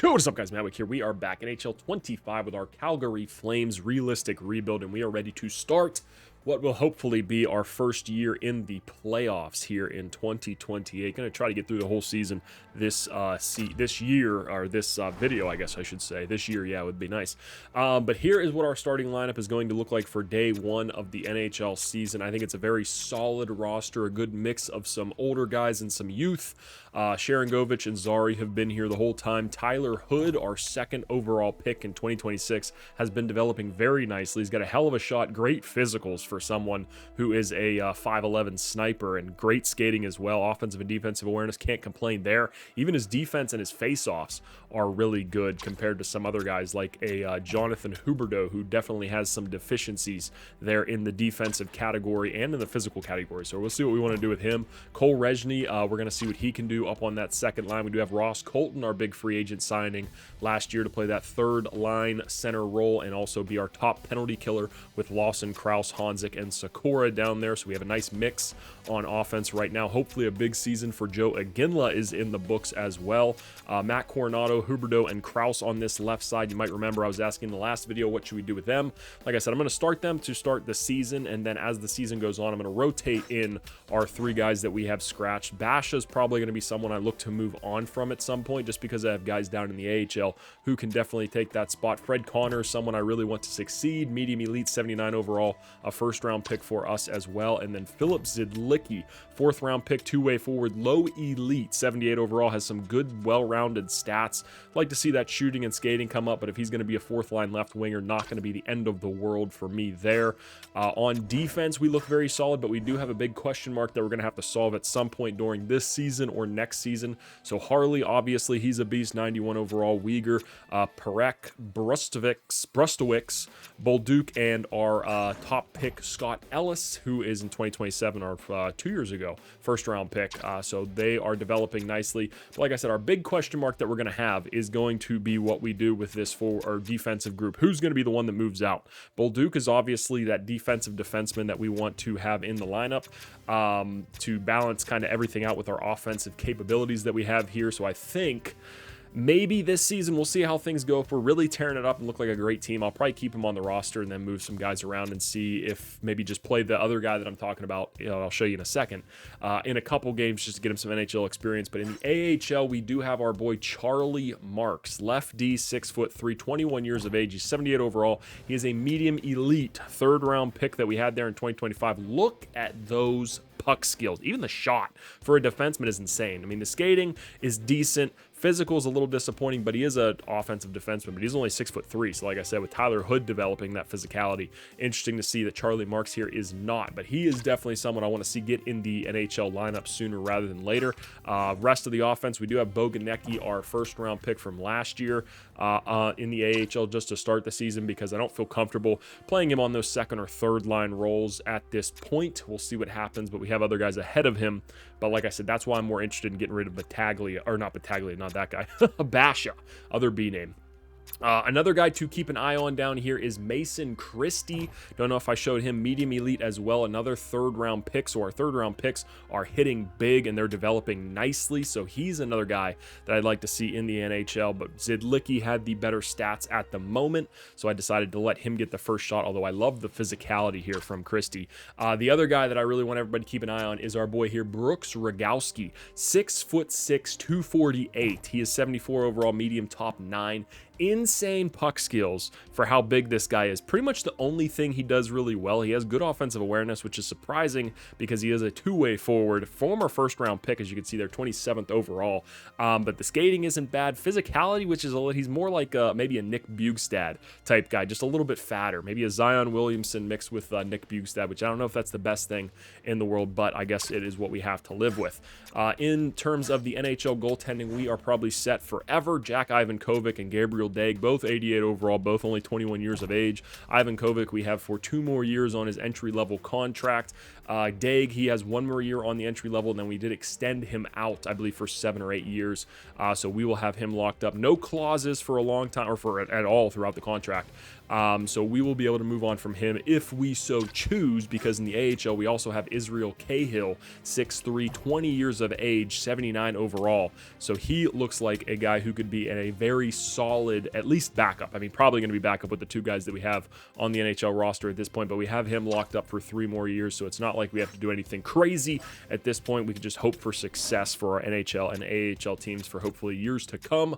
What is up, guys? MattWic here. We are back in NHL 25 with our Calgary Flames realistic rebuild, and we are ready to start what will hopefully be our first year in the playoffs here in 2028. Going to try to get through the whole season this year, or this video, I guess I should say. This year, yeah, it would be nice. But here is what our starting lineup is going to look like for day one of the NHL season. I think it's a very solid roster, a good mix of some older guys and some youth. Sharangovich and Zari have been here the whole time. Tyler Hood, our second overall pick in 2026, has been developing very nicely. He's got a hell of a shot, great physicals for someone who is a 5'11 sniper, and great skating as well. Offensive and defensive awareness, can't complain there. Even his defense and his face-offs are really good compared to some other guys like a Jonathan Huberdeau, who definitely has some deficiencies there in the defensive category and in the physical category. So we'll see what we want to do with him. Cole Rezhny, we're going to see what he can do up on that second line. We do have Ross Colton, our big free agent signing last year, to play that third line center role and also be our top penalty killer with Lawson, Kraus, Hanzik, and Sakura down there. So we have a nice mix on offense right now. Hopefully a big season for Joe Aginla is in the books as well. Matt Coronado, Huberdeau, and Kraus on this left side. You might remember I was asking in the last video, what should we do with them? Like I said, I'm going to start them to start the season, and then as the season goes on, I'm going to rotate in our three guys that we have scratched. Basha's probably going to be someone I look to move on from at some point, just because I have guys down in the AHL who can definitely take that spot. Fred Connor, someone I really want to succeed, medium elite, 79 overall, a first-round pick for us as well. And then Philip Zidlicki, fourth-round pick, two-way forward, low elite, 78 overall, has some good, well-rounded stats. I'd like to see that shooting and skating come up, but if he's going to be a fourth-line left winger, not going to be the end of the world for me there. On defense, we look very solid, but we do have a big question mark that we're going to have to solve at some point during this season or next season. So Harley, obviously, he's a beast, 91 overall. Uyghur, Perek, Brustowicz, Bolduc, and our top pick, Scott Ellis, who is in 2027, our 2 years ago, first-round pick. So they are developing nicely. But like I said, our big question mark that we're going to have is going to be what we do with this for our defensive group. Who's going to be the one that moves out? Bolduc is obviously that defensive defenseman that we want to have in the lineup to balance kind of everything out with our offensive capabilities that we have here. So I think maybe this season we'll see how things go. If we're really tearing it up and look like a great team, I'll probably keep him on the roster and then move some guys around and see if maybe just play the other guy that I'm talking about. I'll show you in a second, in a couple games just to get him some NHL experience. But in the AHL, we do have our boy Charlie Marks, left D, 6'3", 21 years of age. He's 78 overall. He is a medium elite third-round pick that we had there in 2025. Look at those puck skills. Even the shot for a defenseman is insane. I mean, the skating is decent. Physical is a little disappointing, but he is an offensive defenseman, but he's only 6'3". So like I said, with Tyler Hood developing that physicality, interesting to see that Charlie Marks here is not, but he is definitely someone I want to see get in the NHL lineup sooner rather than later. Rest of the offense, we do have Boganecki, our first-round pick from last year in the AHL, just to start the season, because I don't feel comfortable playing him on those second or third line roles at this point. We'll see what happens, but we have other guys ahead of him. But like I said, that's why I'm more interested in getting rid of Battaglia, or not Battaglia, not that guy, Basha, other B name. Another guy to keep an eye on down here is Mason Christie. Don't know if I showed him, medium elite as well, another third-round pick. So our third-round picks are hitting big and they're developing nicely. So he's another guy that I'd like to see in the NHL. But Zidlicki had the better stats at the moment, so I decided to let him get the first shot, although I love the physicality here from Christie. The other guy that I really want everybody to keep an eye on is our boy here, Brooks Rogowski, 6'6", 248. He is 74 overall, medium, top 9. Insane puck skills for how big this guy is. Pretty much the only thing he does really well. He has good offensive awareness, which is surprising because he is a two-way forward, former first-round pick, as you can see there, 27th overall. But the skating isn't bad. Physicality, which is he's more like maybe a Nick Bjugstad type guy, just a little bit fatter. Maybe a Zion Williamson mixed with Nick Bjugstad, which I don't know if that's the best thing in the world, but I guess it is what we have to live with. In terms of the NHL goaltending, we are probably set forever. Jack Ivankovic and Gabriel Daig, both 88 overall, both only 21 years of age. Ivankovic we have for 2 more years on his entry-level contract. Daig, he has 1 more year on the entry level, and then we did extend him out, I believe, for 7 or 8 years. So we will have him locked up. No clauses for a long time, or for at all throughout the contract. So we will be able to move on from him if we so choose, because in the AHL we also have Israel Cahill, 6'3", 20 years of age, 79 overall. So he looks like a guy who could be in a very solid, at least backup. I mean, probably going to be backup with the 2 guys that we have on the NHL roster at this point, but we have him locked up for 3 more years, so it's not like we have to do anything crazy at this point. We can just hope for success for our NHL and AHL teams for hopefully years to come.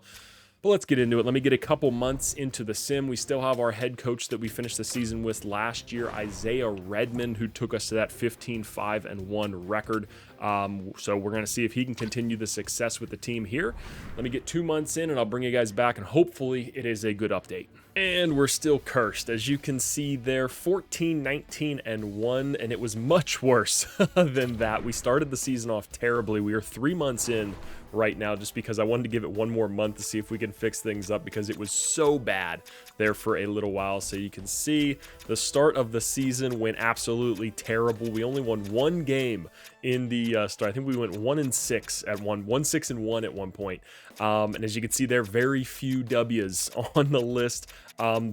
But let's get into it. Let me get a couple months into the sim. We still have our head coach that we finished the season with last year, Isaiah Redmond, who took us to that 15-5-1 record. So we're going to see if he can continue the success with the team here. Let me get 2 months in, and I'll bring you guys back, and hopefully it is a good update. And we're still cursed. As you can see there, 14-19-1, and it was much worse than that. We started the season off terribly. We are 3 months in right now, just because I wanted to give it 1 more month to see if we can fix things up, because it was so bad there for a little while. So you can see the start of the season went absolutely terrible. We only won 1 game in the start. I think we went 1-6 at 1-6-1 at one point. And as you can see there, very few W's on the list.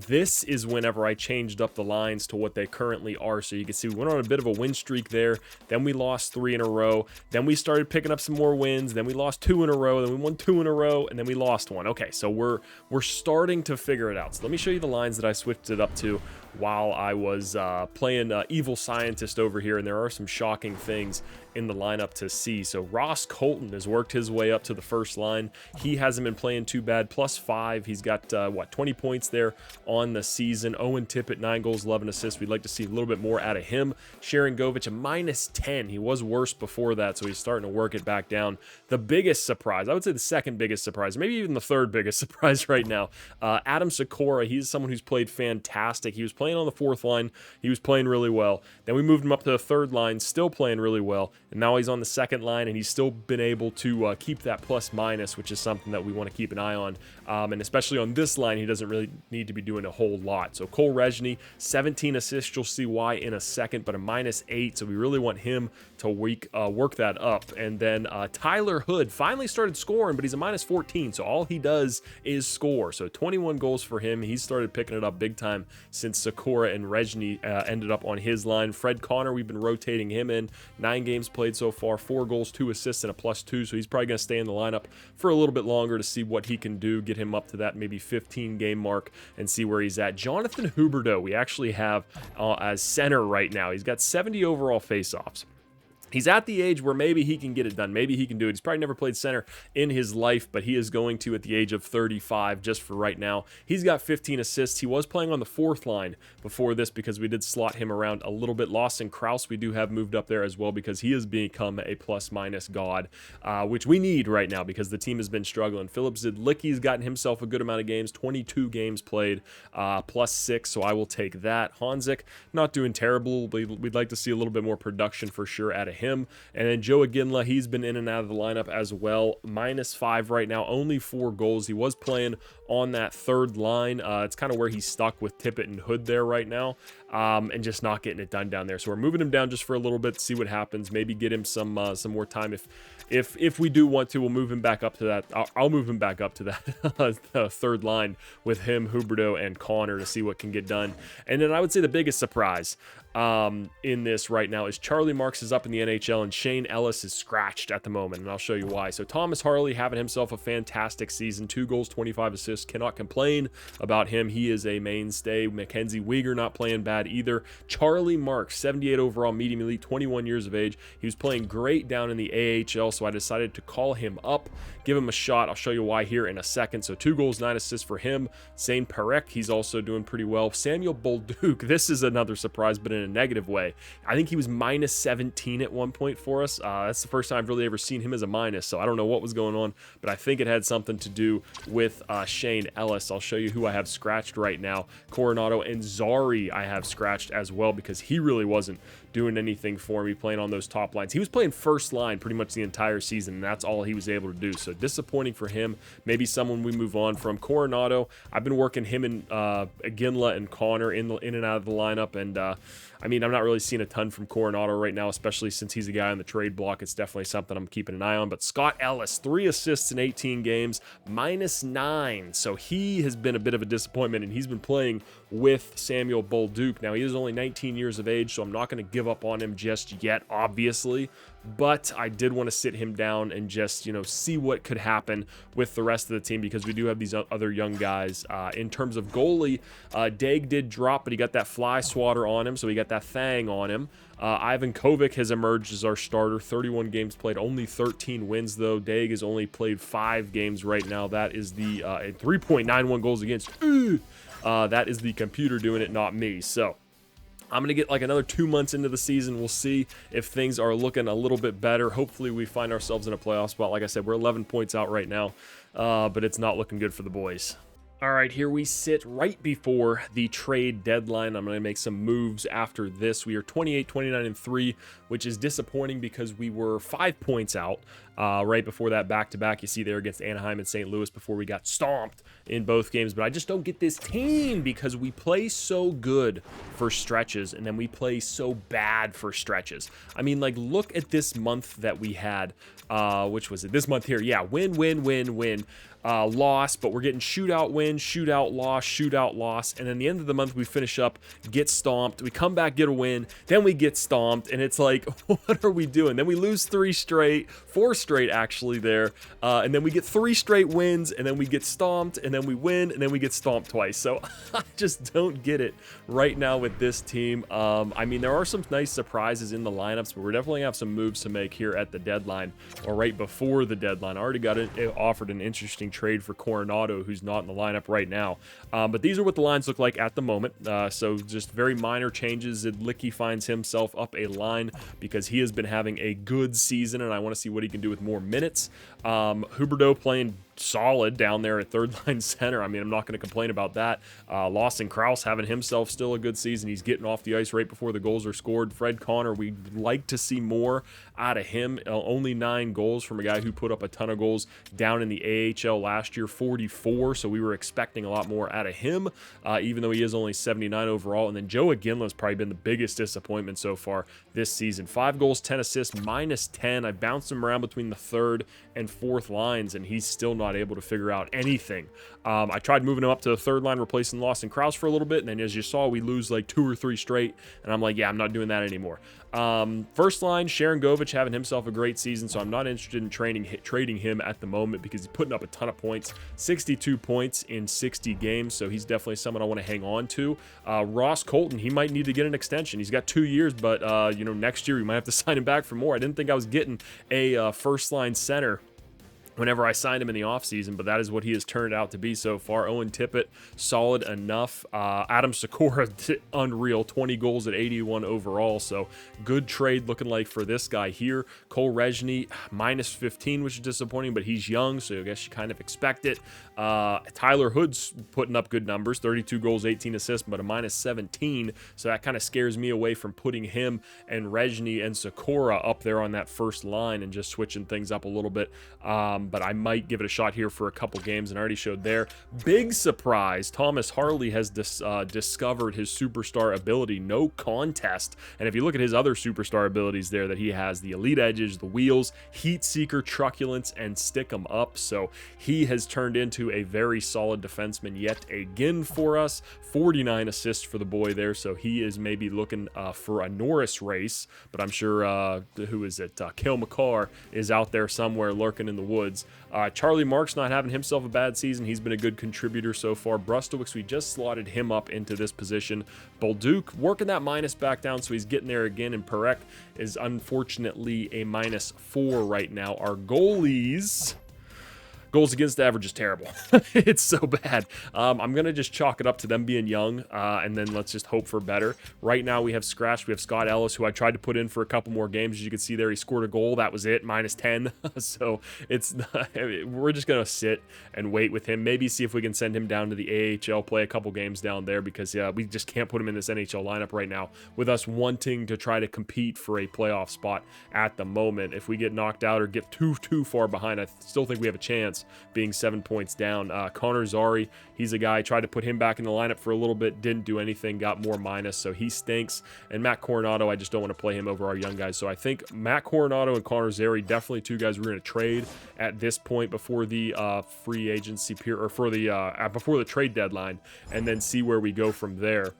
This is whenever I changed up the lines to what they currently are. So you can see we went on a bit of a win streak there. Then we lost 3 in a row. Then we started picking up some more wins. Then we lost 2 in a row. Then we won 2 in a row. And then we lost 1. Okay, so we're starting to figure it out. So let me show you the lines that I switched it up to while I was playing Evil Scientist over here. And there are some shocking things in the lineup to see. So Ross Colton has worked his way up to the first line. He hasn't been playing too bad. +5. He's got, 20 points there on the season. Owen Tippett, 9 goals, 11 assists. We'd like to see a little bit more out of him. Sharon Govich, a -10. He was worse before that, so he's starting to work it back down. The biggest surprise, I would say the second biggest surprise, maybe even the third biggest surprise right now, Adam Sikora. He's someone who's played fantastic. He was playing on the 4th line. He was playing really well. Then we moved him up to the 3rd line, still playing really well. And now he's on the 2nd line, and he's still been able to keep that +-, which is something that we want to keep an eye on. And especially on this line, he doesn't really need to be doing a whole lot. So Cole Rezhny, 17 assists. You'll see why in a second, but a -8. So we really want him to work that up. And then Tyler Hood finally started scoring, but he's a -14. So all he does is score. So 21 goals for him. He's started picking it up big time since Sikora and Rezhny ended up on his line. Fred Connor, we've been rotating him in. 9 games played so far, 4 goals, 2 assists, and a +2. So he's probably going to stay in the lineup for a little bit longer to see what he can do, get him up to that maybe 15 game mark and see where he's at. Jonathan Huberdeau, we actually have as center right now. He's got 70 overall faceoffs. He's at the age where maybe he can get it done. Maybe he can do it. He's probably never played center in his life, but he is going to at the age of 35 just for right now. He's got 15 assists. He was playing on the 4th line before this because we did slot him around a little bit. Lawson Krause, we do have moved up there as well because he has become a +- god, which we need right now because the team has been struggling. Philip Zidlicky's gotten himself a good amount of games, 22 games played, +6, so I will take that. Honzik, not doing terrible. We'd like to see a little bit more production for sure out of him. And then Joe Aginla, he's been in and out of the lineup as well. -5 right now, only 4 goals. He was playing on that 3rd line. It's kind of where he's stuck with Tippett and Hood there right now, and just not getting it done down there. So we're moving him down just for a little bit to see what happens. Maybe get him some more time. If we do want to, we'll move him back up to that. I'll move him back up to that the 3rd line with him, Huberdeau, and Connor to see what can get done. And then I would say the biggest surprise in this right now is Charlie Marks is up in the NHL and Shane Ellis is scratched at the moment, and I'll show you why. So Thomas Harley having himself a fantastic season, 2 goals, 25 assists. Cannot complain about him. He is a mainstay. Mackenzie Weegar not playing bad either. Charlie Marks, 78 overall, medium elite, 21 years of age. He was playing great down in the AHL, so I decided to call him up, give him a shot. I'll show you why here in a second. So 2 goals, 9 assists for him. Zane Parek, he's also doing pretty well. Samuel Bolduc, this is another surprise, but in a negative way. I think he was -17 at one point for us. That's the first time I've really ever seen him as a minus, so I don't know what was going on, but I think it had something to do with Shane Ellis. I'll show you who I have scratched right now. Coronado and Zari I have scratched as well because he really wasn't doing anything for me, playing on those top lines. He was playing first line pretty much the entire season, and that's all he was able to do. So disappointing for him. Maybe someone we move on from. Coronado, I've been working him and Ginla and Connor in and out of the lineup, and I mean, I'm not really seeing a ton from Coronado right now, especially since he's a guy on the trade block. It's definitely something I'm keeping an eye on. But Scott Ellis, 3 assists in 18 games, -9. So he has been a bit of a disappointment, and he's been playing with Samuel Bolduc. Now, he is only 19 years of age, so I'm not going to give up on him just yet, obviously. But I did want to sit him down and just, see what could happen with the rest of the team, because we do have these other young guys. In terms of goalie, Dag did drop, but he got that fly swatter on him, so he got that thang on him. Ivan Kovic has emerged as our starter. 31 games played, only 13 wins, though. Dag has only played 5 games right now. That is the 3.91 goals against. That is the computer doing it, not me. So I'm going to get like another 2 months into the season. We'll see if things are looking a little bit better. Hopefully we find ourselves in a playoff spot. Like I said, we're 11 points out right now, but it's not looking good for the boys. All right, here we sit right before the trade deadline. I'm going to make some moves after this. We are 28, 29, and 3, which is disappointing because we were 5 points out right before that back-to-back. You see there against Anaheim and St. Louis before we got stomped in both games. But I just don't get this team because we play so good for stretches and then we play so bad for stretches. I mean, like, look at this month that we had. Which was it? This month here. Yeah, win, win, win, win. Loss, but we're getting shootout win, shootout loss, and then the end of the month we finish up, get stomped, we come back, get a win, then we get stomped, and it's like, what are we doing? Then we lose 4 straight actually there, and then we get 3 straight wins, and then we get stomped, and then we win, and then we get stomped twice. So I just don't get it right now with this team. I mean, there are some nice surprises in the lineups, but we're definitely gonna have some moves to make here at the deadline, or right before the deadline. I already got offered an interesting trade for Coronado, who's not in the lineup right now. But these are what the lines look like at the moment. So just very minor changes. Licky finds himself up a line because he has been having a good season, and I want to see what he can do with more minutes. Huberdeau playing solid down there at third line center. I mean, I'm not going to complain about that. Lawson Krause having himself still a good season. He's getting off the ice right before the goals are scored. Fred Connor, we'd like to see more out of him. Only 9 goals from a guy who put up a ton of goals down in the AHL last year, 44. So we were expecting a lot more out of him, even though he is only 79 overall. And then Joe Ginla's probably been the biggest disappointment so far this season. 5 goals, 10 assists, -10. I bounced him around between the third and fourth lines, and he's still not able to figure out anything. I tried moving him up to the third line, replacing Lawson Krause for a little bit, and then as you saw, we lose like 2 or 3 straight, and I'm like, yeah, I'm not doing that anymore. First line, Sharon Govich having himself a great season, so I'm not interested in trading him at the moment because he's putting up a ton of points, 62 points in 60 games, so he's definitely someone I want to hang on to. Ross Colton, he might need to get an extension. He's got 2 years, but next year we might have to sign him back for more. I didn't think I was getting a first line center whenever I signed him in the offseason, but that is what he has turned out to be so far. Owen Tippett, solid enough. Adam Sikora, unreal, 20 goals at 81 overall, so good trade looking like for this guy here. Cole Rezhny, -15, which is disappointing, but he's young, so I guess you kind of expect it. Tyler Hood's putting up good numbers, 32 goals, 18 assists, but a -17, so that kind of scares me away from putting him and Rezhny and Sikora up there on that first line and just switching things up a little bit. But I might give it a shot here for a couple games, and I already showed there. Big surprise, Thomas Harley has discovered his superstar ability, no contest. And if you look at his other superstar abilities there that he has, the elite edges, the wheels, heat seeker, truculence, and stick 'em up. So he has turned into a very solid defenseman yet again for us. 49 assists for the boy there, so he is maybe looking for a Norris race, but I'm sure, who is it? Cale Makar is out there somewhere lurking in the woods. Charlie Mark's not having himself a bad season. He's been a good contributor so far. Brustowicz, we just slotted him up into this position. Bolduc working that minus back down, so he's getting there again, and Perek is unfortunately a -4 right now. Our goalies Goals against average is terrible. It's so bad. I'm going to just chalk it up to them being young, and then let's just hope for better. Right now we have Scratch. We have Scott Ellis, who I tried to put in for a couple more games. As you can see there, he scored a goal. That was it, -10. So it's we're just going to sit and wait with him. Maybe see if we can send him down to the AHL, play a couple games down there, because yeah, we just can't put him in this NHL lineup right now with us wanting to try to compete for a playoff spot at the moment. If we get knocked out or get too far behind, I still think we have a chance, being 7 points down. Connor Zary, he's a guy, tried to put him back in the lineup for a little bit, didn't do anything, got more minus, so he stinks. And Matt Coronado, I just don't want to play him over our young guys. So I think Matt Coronado and Connor Zary, definitely two guys we're going to trade at this point before the free agency period, or for the before the trade deadline, and then see where we go from there.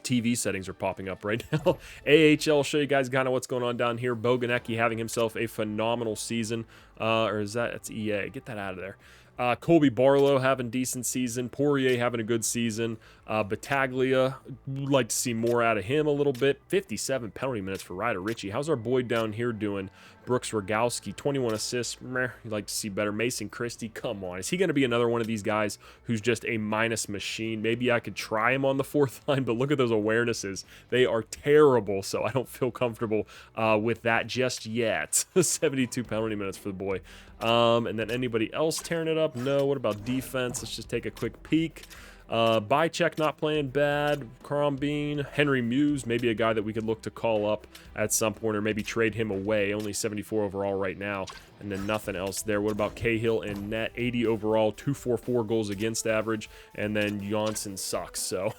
TV settings are popping up right now. AHL, show you guys kind of what's going on down here. Boganecki having himself a phenomenal season. Or is that's EA? Get that out of there. Colby Barlow having decent season. Poirier having a good season. Battaglia, would like to see more out of him a little bit. 57 penalty minutes for Ryder Ritchie. How's our boy down here doing? Brooks Rogowski, 21 assists. Meh, you'd like to see better. Mason Christie, come on. Is he going to be another one of these guys who's just a minus machine? Maybe I could try him on the fourth line, but look at those awarenesses. They are terrible, so I don't feel comfortable with that just yet. 72 penalty minutes for the boy. And then anybody else tearing it up? No. What about defense? Let's just take a quick peek. Bycheck not playing bad. Crombeen, Henry Muse, maybe a guy that we could look to call up at some point, or maybe trade him away. Only 74 overall right now, and then nothing else there. What about Cahill and net? 80 overall, 244 goals against average, and then Johnson sucks. So,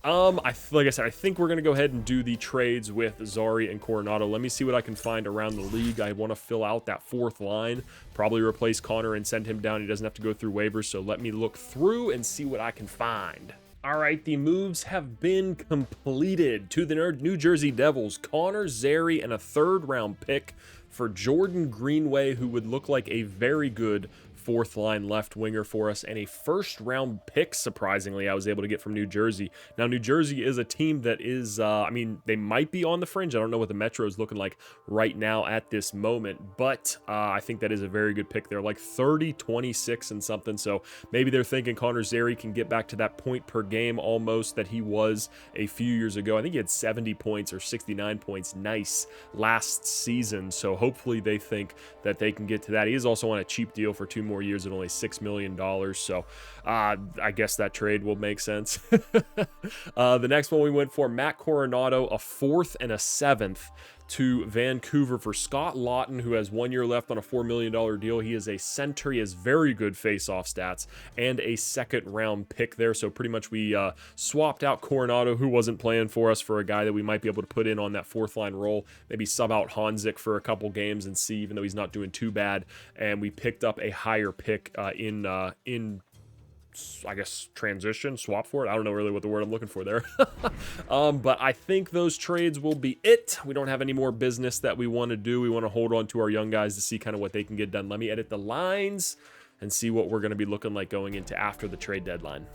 like I said, I think we're gonna go ahead and do the trades with Zary and Coronado. Let me see what I can find around the league. I want to fill out that fourth line. Probably replace Connor and send him down. He doesn't have to go through waivers, so let me look through and see what I can find. All right, the moves have been completed. To the New Jersey Devils, Connor Zary and a third-round pick for Jordan Greenway, who would look like a very good fourth line left winger for us, and a first round pick, surprisingly, I was able to get from New Jersey. Now, New Jersey is a team that is, I mean, they might be on the fringe. I don't know what the Metro is looking like right now at this moment, but I think that is a very good pick. They're like 30, 26 and something, so maybe they're thinking Connor Zary can get back to that point per game almost that he was a few years ago. I think he had 70 points or 69 points nice last season, so hopefully they think that they can get to that. He is also on a cheap deal for 2 more years at only $6 million, so I guess that trade will make sense. The next one we went for, Matt Coronado, a 4th and a 7th to Vancouver for Scott Lawton, who has 1 year left on a $4 million deal. He is a center. He has very good face-off stats and a second-round pick there. So pretty much we swapped out Coronado, who wasn't playing for us, for a guy that we might be able to put in on that fourth-line role. Maybe sub out Honzik for a couple games and see, even though he's not doing too bad. And we picked up a higher pick in I guess transition, swap for it. I don't know really what the word I'm looking for there. But I think those trades will be it. We don't have any more business that we want to do. We want to hold on to our young guys to see kind of what they can get done. Let me edit the lines and see what we're going to be looking like going into after the trade deadline.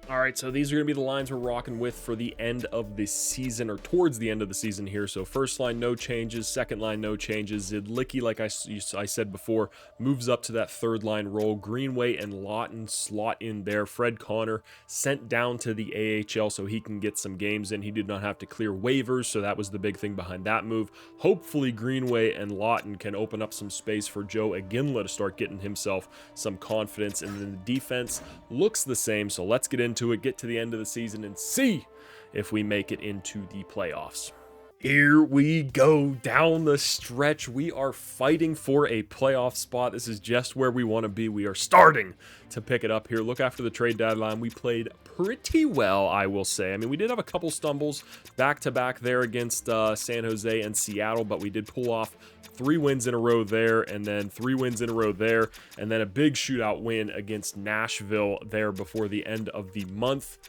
All right, so these are going to be the lines we're rocking with for the end of the season, or towards the end of the season here. So first line, no changes. Second line, no changes. Zidlicki, like I said before, moves up to that third line role. Greenway and Lawton slot in there. Fred Connor sent down to the AHL so he can get some games in. He did not have to clear waivers, so that was the big thing behind that move. Hopefully Greenway and Lawton can open up some space for Joe Aginla to start getting himself some confidence. And then the defense looks the same, so let's get into it, get to the end of the season, and see if we make it into the playoffs. Here we go down the stretch. We are fighting for a playoff spot. This is just where we want to be. We are starting to pick it up here. Look, after the trade deadline, we played pretty well, I will say. I mean, we did have a couple stumbles back-to-back there against San Jose and Seattle, but we did pull off 3 wins in a row there, and then 3 wins in a row there, and then a big shootout win against Nashville there before the end of the month.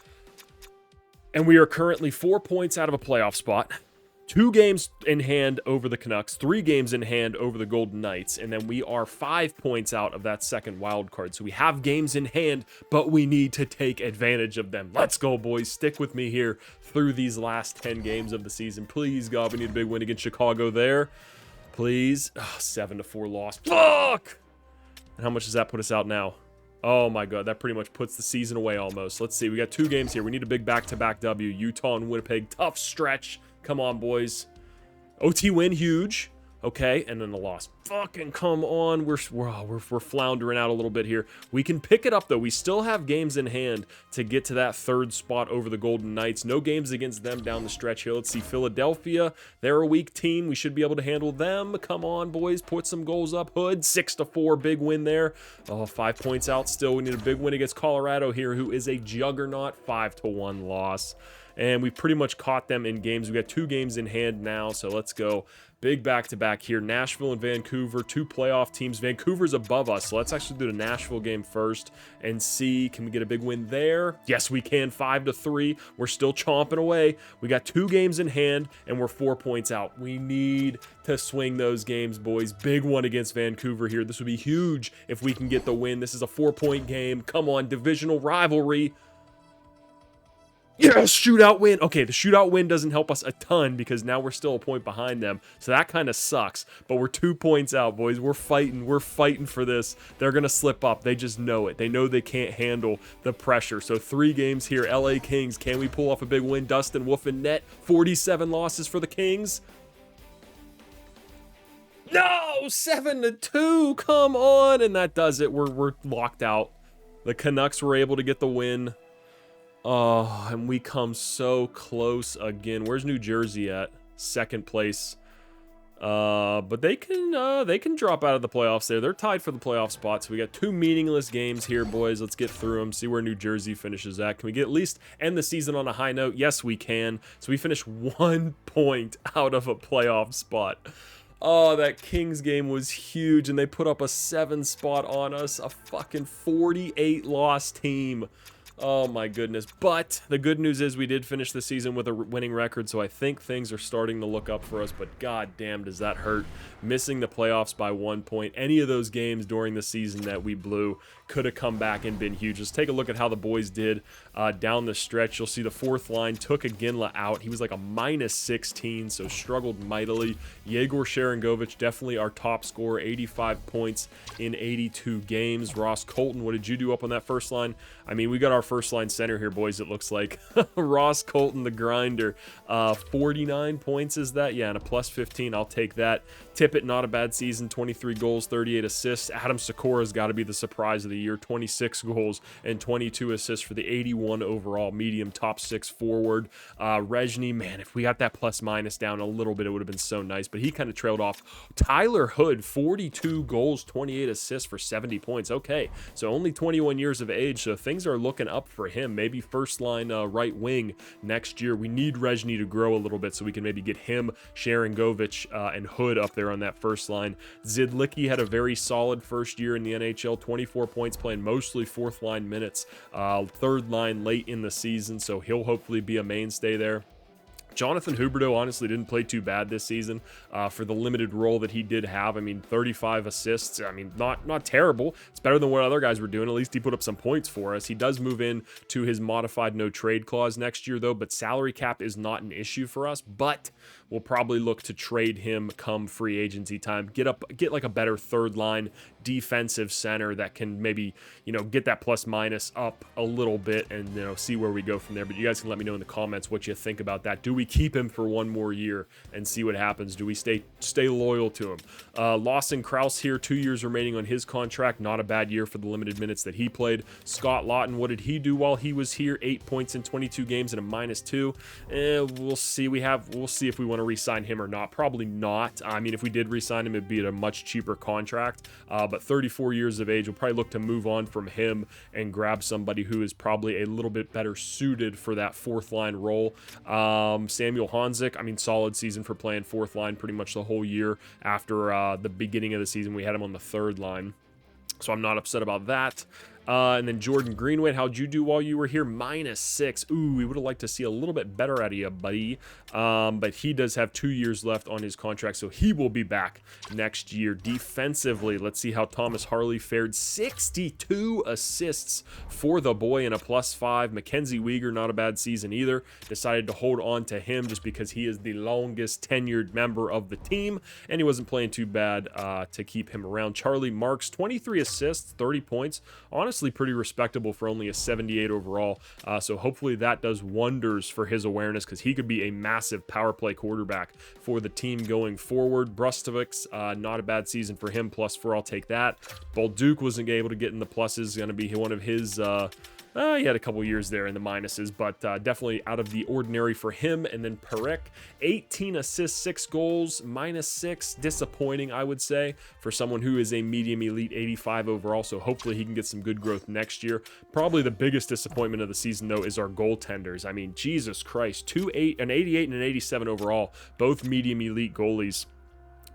And we are currently 4 points out of a playoff spot. 2 games in hand over the Canucks, 3 games in hand over the Golden Knights, and then we are 5 points out of that second wild card. So we have games in hand, but we need to take advantage of them. Let's go, boys. Stick with me here through these last 10 games of the season. Please, God, we need a big win against Chicago there. Please. Oh, 7-4 loss. Fuck! And how much does that put us out now? Oh my god, that pretty much puts the season away almost. Let's see, we got 2 games here. We need a big back-to-back W. Utah and Winnipeg, tough stretch. Come on, boys. OT win, huge. Okay, and then the loss. Fucking come on. We're floundering out a little bit here. We can pick it up, though. We still have games in hand to get to that 3rd spot over the Golden Knights. No games against them down the stretch here. Let's see, Philadelphia. They're a weak team. We should be able to handle them. Come on, boys. Put some goals up. Hood, 6-4. Big win there. Oh, 5 points out still. We need a big win against Colorado here, who is a juggernaut. 5-1 loss. And we pretty much caught them in games. We got 2 games in hand now, so let's go. Big back-to-back here. Nashville and Vancouver, 2 playoff teams. Vancouver's above us, so let's actually do the Nashville game first and see, can we get a big win there? Yes, we can. 5-3. We're still chomping away. We got 2 games in hand, and we're 4 points out. We need to swing those games, boys. Big one against Vancouver here. This would be huge if we can get the win. This is a 4-point game. Come on, divisional rivalry. Yes, shootout win. Okay, the shootout win doesn't help us a ton because now we're still a point behind them. So that kind of sucks. But we're 2 points out, boys. We're fighting. We're fighting for this. They're going to slip up. They just know it. They know they can't handle the pressure. So 3 games here. LA Kings. Can we pull off a big win? Dustin Wolf and net. 47 losses for the Kings. No! 7-2. Come on. And that does it. We're locked out. The Canucks were able to get the win. Oh, and we come so close again. Where's New Jersey at? 2nd place. But they can drop out of the playoffs there. They're tied for the playoff spot. So we got 2 meaningless games here, boys. Let's get through them. See where New Jersey finishes at. Can we get at least end the season on a high note? Yes, we can. So we finish 1 point out of a playoff spot. Oh, that Kings game was huge, and they put up a 7 spot on us. A fucking 48 loss team. Oh my goodness. But the good news is we did finish the season with a winning record, so I think things are starting to look up for us, but god damn does that hurt. Missing the playoffs by 1 point. Any of those games during the season that we blew could have come back and been huge. Let's take a look at how the boys did down the stretch. You'll see the 4th line took Iginla out. He was like a -16, so struggled mightily. Yegor Sharangovich, definitely our top scorer, 85 points in 82 games. Ross Colton, what did you do up on that first line? I mean, we got our first line center here, boys, it looks like. Ross Colton, the grinder. 49 points is that? Yeah, and a +15. I'll take that. Tippett, not a bad season. 23 goals, 38 assists. Adam Sikora's got to be the surprise of the year. 26 goals and 22 assists for the 81 overall medium top 6 forward. Rezhny, man, if we got that ± down a little bit, it would have been so nice, but he kind of trailed off. Tyler Hood, 42 goals, 28 assists for 70 points. Okay, so only 21 years of age, so things are looking up for him. Maybe first line right wing next year. We need Rezhny to grow a little bit so we can maybe get him, Sharangovich, and Hood up there on that first line. Zidlicki had a very solid first year in the NHL, 24 points, playing mostly 4th line minutes, 3rd line late in the season, so he'll hopefully be a mainstay there. Jonathan Huberdeau honestly didn't play too bad this season for the limited role that he did have. I mean, 35 assists. I mean, not terrible. It's better than what other guys were doing. At least he put up some points for us. He does move in to his modified no trade clause next year, though, but salary cap is not an issue for us. But we'll probably look to trade him come free agency time. Get like a better 3rd line defensive center that can maybe, get that ± up a little bit and, see where we go from there. But you guys can let me know in the comments what you think about that. Do we keep him for 1 more year and see what happens? Do we stay loyal to him? Lawson Krause here, 2 years remaining on his contract. Not a bad year for the limited minutes that he played. Scott Lawton, what did he do while he was here? 8 points in 22 games and a -2. We'll see. We'll see if we want to re-sign him or not. Probably not. I mean, if we did re-sign him, it'd be at a much cheaper contract. But 34 years of age, we'll probably look to move on from him and grab somebody who is probably a little bit better suited for that 4th line role. Samuel Honzik, I mean, solid season for playing 4th line pretty much the whole year. After the beginning of the season, we had him on the 3rd line. So I'm not upset about that. And then Jordan Greenway, how'd you do while you were here? -6. Ooh, we would have liked to see a little bit better out of you, buddy. But he does have 2 years left on his contract, so he will be back next year. Defensively, let's see how Thomas Harley fared. 62 assists for the boy and a +5. Mackenzie Weegar, not a bad season either. Decided to hold on to him just because he is the longest tenured member of the team, and he wasn't playing too bad to keep him around. Charlie Marks, 23 assists, 30 points. Honestly, pretty respectable for only a 78 overall. So hopefully that does wonders for his awareness, because he could be a massive power play quarterback for the team going forward. Brustovics, not a bad season for him, +4, I'll take that. Bolduc wasn't able to get in the pluses, going to be one of his... he had a couple years there in the minuses, but definitely out of the ordinary for him. And then Perek, 18 assists, 6 goals, -6. Disappointing, I would say, for someone who is a medium elite 85 overall. So hopefully he can get some good growth next year. Probably the biggest disappointment of the season, though, is our goaltenders. I mean, Jesus Christ, an 88 and an 87 overall, both medium elite goalies.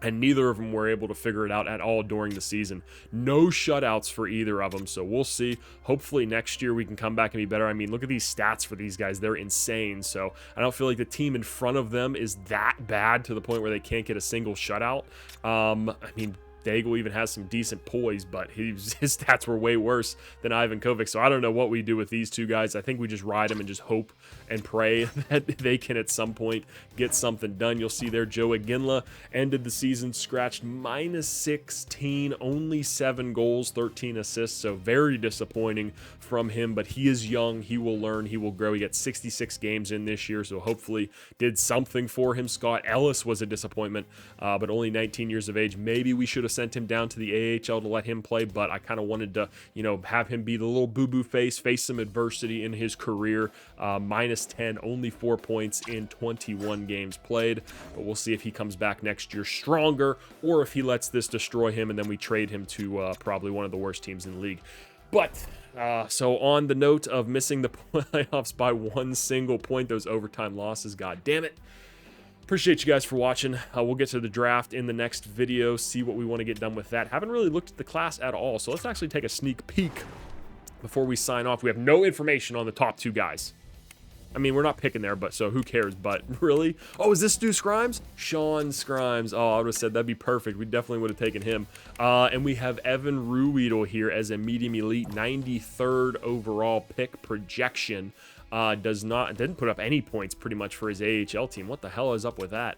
And neither of them were able to figure it out at all during the season. No shutouts for either of them, so we'll see. Hopefully next year we can come back and be better. I mean, look at these stats for these guys. They're insane, so I don't feel like the team in front of them is that bad to the point where they can't get a single shutout. I mean, Daigle even has some decent poise, but his stats were way worse than Ivan Kovic, so I don't know what we do with these two guys. I think we just ride them and just hope and pray that they can at some point get something done. You'll see there Joe Iginla ended the season scratched -16, only 7 goals, 13 assists, so very disappointing from him, but he is young, he will learn, he will grow. He got 66 games in this year, so hopefully did something for him. Scott Ellis was a disappointment, but only 19 years of age. Maybe we should have sent him down to the AHL to let him play, but I kind of wanted to, you know, have him be the little boo-boo face some adversity in his career. -10, only 4 points in 21 games played, but we'll see if he comes back next year stronger, or if he lets this destroy him and then we trade him to probably one of the worst teams in the league. But so on the note of missing the playoffs by 1 single point, those overtime losses, god damn it. Appreciate you guys for watching. We'll get to the draft in the next video, see what we want to get done with that. Haven't really looked at the class at all, so let's actually take a sneak peek before we sign off. We have no information on the top 2 guys. I mean, we're not picking there, but so who cares? But really? Oh, is this Stu Scrimes? Sean Scrimes. Oh, I would have said that'd be perfect. We definitely would have taken him. And we have Evan Ruedel here as a medium elite, 93rd overall pick projection. Didn't put up any points pretty much for his AHL team. What the hell is up with that?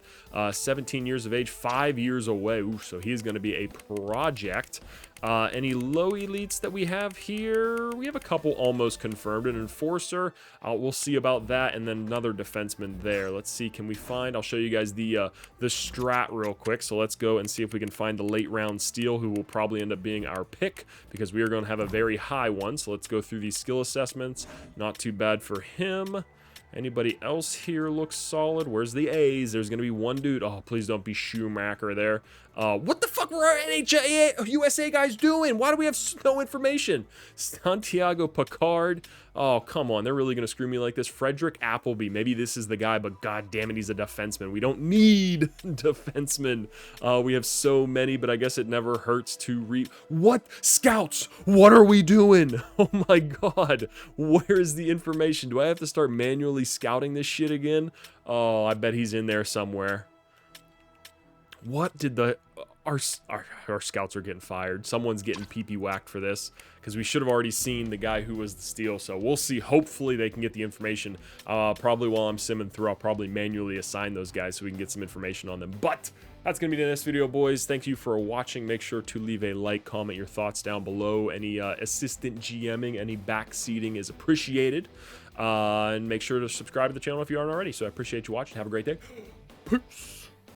17 years of age, 5 years away. Ooh, so he's going to be a project. Any low elites that we have here? We have a couple almost confirmed. An enforcer, we'll see about that, and then another defenseman there. Let's see, can we find? I'll show you guys the strat real quick. So let's go and see if we can find the late round steal, who will probably end up being our pick, because we are going to have a very high one. So let's go through these skill assessments. Not too bad for him. Anybody else here looks solid? Where's the A's? There's going to be one dude. Oh, please don't be Schumacher there. What the fuck were our NHL USA guys doing? Why do we have no information? Santiago Picard. Oh, come on. They're really going to screw me like this. Frederick Appleby. Maybe this is the guy, but god damn it, he's a defenseman. We don't need defensemen. We have so many, but I guess it never hurts to read. What? Scouts! What are we doing? Oh my god. Where is the information? Do I have to start manually scouting this shit again? Oh, I bet he's in there somewhere. What did the... Our scouts are getting fired. Someone's getting pee-pee whacked for this, because we should have already seen the guy who was the steal. So we'll see. Hopefully they can get the information. Probably while I'm simming through, I'll probably manually assign those guys so we can get some information on them. But that's going to be the next video, boys. Thank you for watching. Make sure to leave a like, comment your thoughts down below. Any assistant GMing, any backseating is appreciated. And make sure to subscribe to the channel if you aren't already. So I appreciate you watching. Have a great day. Peace.